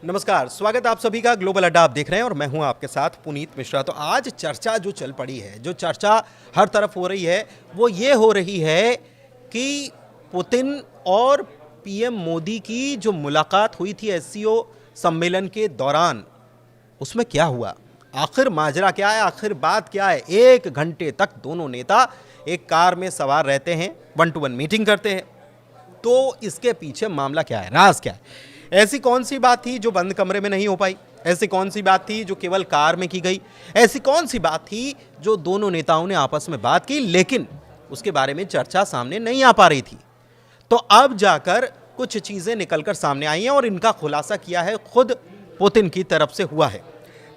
नमस्कार, स्वागत आप सभी का ग्लोबल अड्डा आप देख रहे हैं और मैं हूं आपके साथ पुनीत मिश्रा। तो आज चर्चा जो चल पड़ी है, जो चर्चा हर तरफ हो रही है, वो ये हो रही है कि पुतिन और पीएम मोदी की जो मुलाकात हुई थी एससीओ सम्मेलन के दौरान, उसमें क्या हुआ, आखिर माजरा क्या है, आखिर बात क्या है। 1 घंटे तक दोनों नेता एक कार में सवार रहते हैं, 1-to-1 मीटिंग करते हैं। तो इसके पीछे मामला क्या है, राज क्या है? ऐसी कौन सी बात थी जो बंद कमरे में नहीं हो पाई? ऐसी कौन सी बात थी जो केवल कार में की गई? ऐसी कौन सी बात थी जो दोनों नेताओं ने आपस में बात की लेकिन उसके बारे में चर्चा सामने नहीं आ पा रही थी? तो अब जाकर कुछ चीजें निकलकर सामने आई हैं और इनका खुलासा किया है खुद पुतिन की तरफ से हुआ है।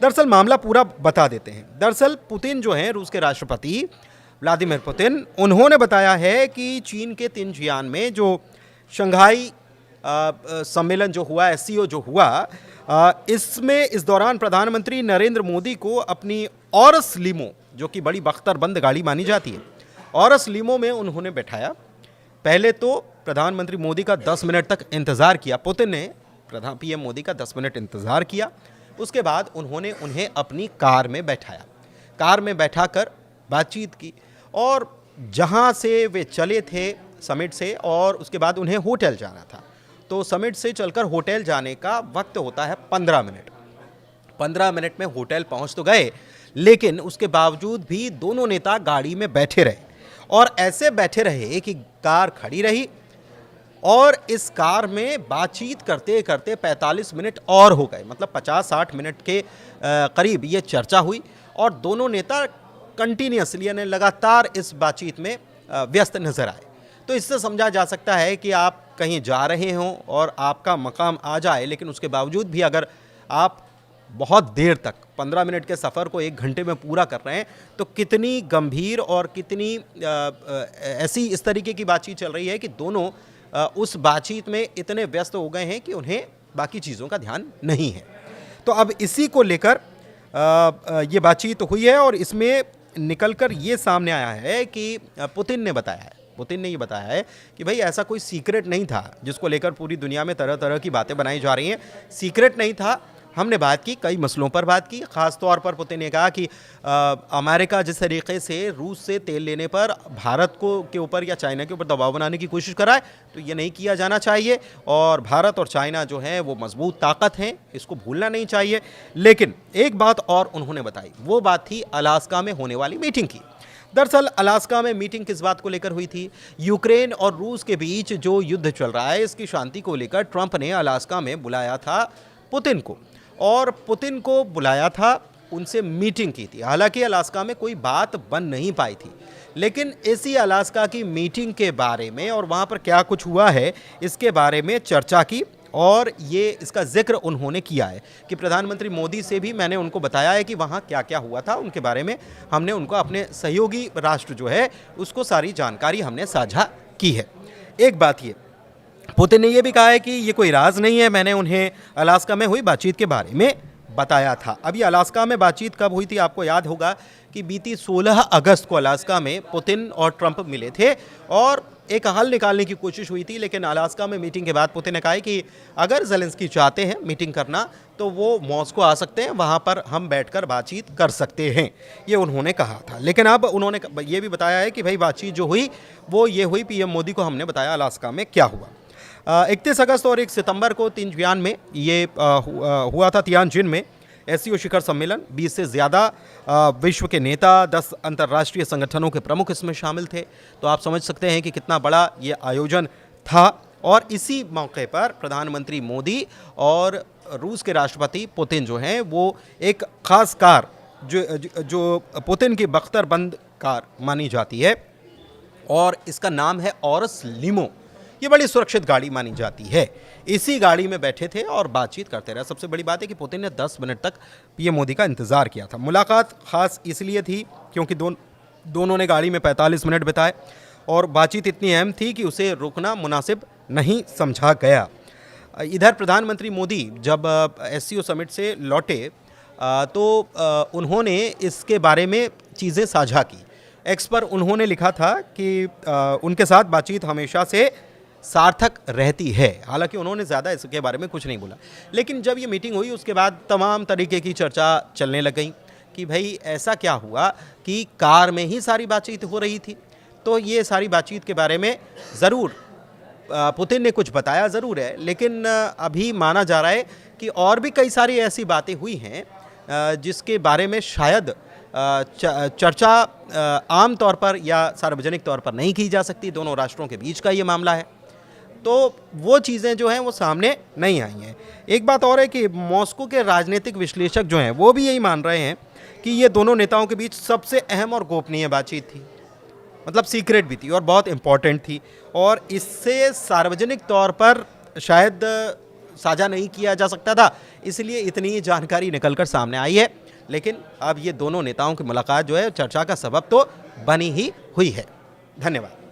दरअसल मामला पूरा बता देते हैं। दरअसल पुतिन जो हैं, रूस के राष्ट्रपति व्लादिमीर पुतिन, उन्होंने बताया है कि चीन के तिनजियान में जो शंघाई सम्मेलन जो हुआ, एससीओ जो हुआ, इसमें इस दौरान प्रधानमंत्री नरेंद्र मोदी को अपनी औरस लीमो, जो कि बड़ी बख्तरबंद गाड़ी मानी जाती है, औरस लीमो में उन्होंने बैठाया। पहले तो प्रधानमंत्री मोदी का 10 मिनट तक इंतज़ार किया, पुतिन ने पीएम मोदी का 10 मिनट इंतज़ार किया। उसके बाद उन्होंने उन्हें अपनी कार में बैठाया, कार में बैठाकर बातचीत की और जहाँ से वे चले थे समिट से, और उसके बाद उन्हें होटल जाना था। तो समिट से चलकर होटल जाने का वक्त होता है 15 मिनट। 15 मिनट में होटल पहुंच तो गए, लेकिन उसके बावजूद भी दोनों नेता गाड़ी में बैठे रहे और ऐसे बैठे रहे कि कार खड़ी रही और इस कार में बातचीत करते करते 45 मिनट और हो गए। मतलब 50-60 मिनट के करीब ये चर्चा हुई और दोनों नेता कंटिन्यूसली यानी लगातार इस बातचीत में व्यस्त नजर आए। तो इससे समझा जा सकता है कि आप कहीं जा रहे हों और आपका मकाम आ जाए, लेकिन उसके बावजूद भी अगर आप बहुत देर तक 15 मिनट के सफ़र को 1 घंटे में पूरा कर रहे हैं, तो कितनी गंभीर और कितनी ऐसी इस तरीके की बातचीत चल रही है कि दोनों उस बातचीत में इतने व्यस्त हो गए हैं कि उन्हें बाकी चीज़ों का ध्यान नहीं है। तो अब इसी को लेकर ये बातचीत हुई है और इसमें निकलकर ये सामने आया है कि पुतिन ने ये बताया है कि भाई ऐसा कोई सीक्रेट नहीं था जिसको लेकर पूरी दुनिया में तरह तरह की बातें बनाई जा रही हैं। सीक्रेट नहीं था, हमने बात की, कई मसलों पर बात की। ख़ास तौर पर पुतिन ने कहा कि अमेरिका जिस तरीके से रूस से तेल लेने पर भारत को के ऊपर या चाइना के ऊपर दबाव बनाने की कोशिश कराए, तो ये नहीं किया जाना चाहिए और भारत और चाइना जो है वो मजबूत ताकत हैं, इसको भूलना नहीं चाहिए। लेकिन एक बात और उन्होंने बताई, वो बात थी अलास्का में होने वाली मीटिंग की। दरअसल अलास्का में मीटिंग किस बात को लेकर हुई थी? यूक्रेन और रूस के बीच जो युद्ध चल रहा है, इसकी शांति को लेकर ट्रंप ने अलास्का में बुलाया था पुतिन को और पुतिन को बुलाया था, उनसे मीटिंग की थी। हालांकि अलास्का में कोई बात बन नहीं पाई थी, लेकिन इसी अलास्का की मीटिंग के बारे में और वहाँ पर क्या कुछ हुआ है इसके बारे में चर्चा की और ये इसका जिक्र उन्होंने किया है कि प्रधानमंत्री मोदी से भी मैंने उनको बताया है कि वहाँ क्या क्या हुआ था, उनके बारे में हमने उनको अपने सहयोगी राष्ट्र जो है उसको सारी जानकारी हमने साझा की है। एक बात ये पुतिन ने यह भी कहा है कि ये कोई राज नहीं है, मैंने उन्हें अलास्का में हुई बातचीत के बारे में बताया था। अभी अलास्का में बातचीत कब हुई थी? आपको याद होगा कि बीती 16 अगस्त को अलास्का में पुतिन और ट्रंप मिले थे और एक हल निकालने की कोशिश हुई थी। लेकिन अलास्का में मीटिंग के बाद पुतिन ने कहा कि अगर ज़ेलेंस्की चाहते हैं मीटिंग करना तो वो मॉस्को आ सकते हैं, वहाँ पर हम बैठकर बातचीत कर सकते हैं, ये उन्होंने कहा था। लेकिन अब उन्होंने ये भी बताया है कि भाई बातचीत जो हुई वो ये हुई, पीएम मोदी को हमने बताया अलास्का में क्या हुआ। 31 अगस्त और 1 सितंबर को तिनजियान में ये हुआ था, तियानजिन में एससीओ शिखर सम्मेलन। 20 से ज़्यादा विश्व के नेता, 10 अंतर्राष्ट्रीय संगठनों के प्रमुख इसमें शामिल थे। तो आप समझ सकते हैं कि कितना बड़ा ये आयोजन था और इसी मौके पर प्रधानमंत्री मोदी और रूस के राष्ट्रपति पुतिन जो हैं वो एक ख़ास कार जो पुतिन की बख्तरबंद कार मानी जाती है और इसका नाम है औरस लीमो, ये बड़ी सुरक्षित गाड़ी मानी जाती है, इसी गाड़ी में बैठे थे और बातचीत करते रहे। सबसे बड़ी बात है कि पुतिन ने 10 मिनट तक पीएम मोदी का इंतज़ार किया था। मुलाकात ख़ास इसलिए थी क्योंकि दोनों ने गाड़ी में 45 मिनट बिताए और बातचीत इतनी अहम थी कि उसे रोकना मुनासिब नहीं समझा गया। इधर प्रधानमंत्री मोदी जब एससीओ समिट से लौटे तो उन्होंने इसके बारे में चीज़ें साझा की। एक्स पर उन्होंने लिखा था कि उनके साथ बातचीत हमेशा से सार्थक रहती है। हालांकि उन्होंने ज़्यादा इसके बारे में कुछ नहीं बोला, लेकिन जब ये मीटिंग हुई उसके बाद तमाम तरीके की चर्चा चलने लग गई कि भाई ऐसा क्या हुआ कि कार में ही सारी बातचीत हो रही थी। तो ये सारी बातचीत के बारे में ज़रूर पुतिन ने कुछ बताया ज़रूर है, लेकिन अभी माना जा रहा है कि और भी कई सारी ऐसी बातें हुई हैं जिसके बारे में शायद चर्चा आम तौर पर या सार्वजनिक तौर पर नहीं की जा सकती। दोनों राष्ट्रों के बीच का ये मामला है, तो वो चीज़ें जो हैं वो सामने नहीं आई हैं। एक बात और है कि मॉस्को के राजनीतिक विश्लेषक जो हैं वो भी यही मान रहे हैं कि ये दोनों नेताओं के बीच सबसे अहम और गोपनीय बातचीत थी, मतलब सीक्रेट भी थी और बहुत इम्पॉर्टेंट थी, और इससे सार्वजनिक तौर पर शायद साझा नहीं किया जा सकता था, इसलिए इतनी जानकारी निकलकर सामने आई है। लेकिन अब ये दोनों नेताओं की मुलाकात जो है चर्चा का सबब तो बनी ही हुई है। धन्यवाद।